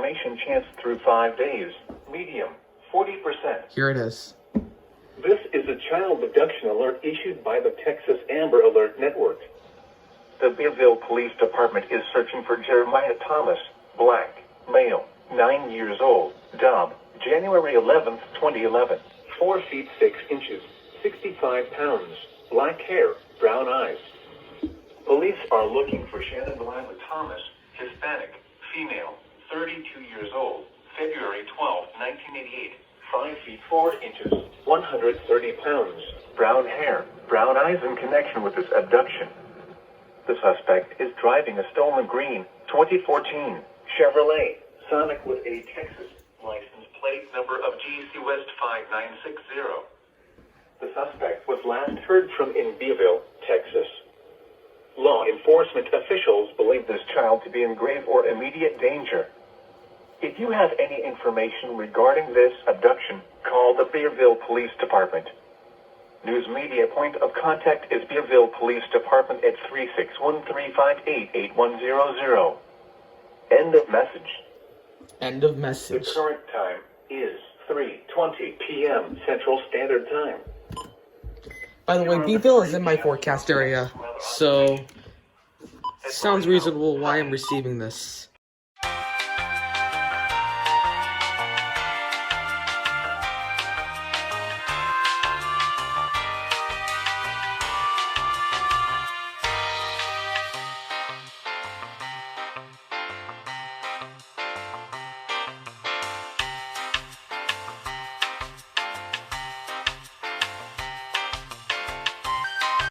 confirmation chance through 5 days. Medium, 40%. Here it is. This is a child abduction alert issued by the Texas Amber Alert Network. The Beeville Police Department is searching for Jeremiah Thomas, black, male, 9 years old, Dobb, January 11th, 2011. 4 feet 6 inches, 65 pounds, black hair, brown eyes. Police are looking for Shannon Delilah Thomas, Hispanic, female, 32 years old, February 12, 1988, 5 feet 4 inches, 130 pounds, brown hair, brown eyes in connection with this abduction. The suspect is driving a stolen green 2014 Chevrolet Sonic with a Texas license plate number of GC West 5960. The suspect was last heard from in Beeville, Texas. Law enforcement officials believe this child to be in grave or immediate danger. If you have any information regarding this abduction, call the Beeville Police Department. News media point of contact is Beeville Police Department at 361-358-8100. End of message. End of The message. current time is 3:20 p.m. Central Standard Time. By the way, Beeville is in my forecast area, so sounds reasonable why I'm receiving this.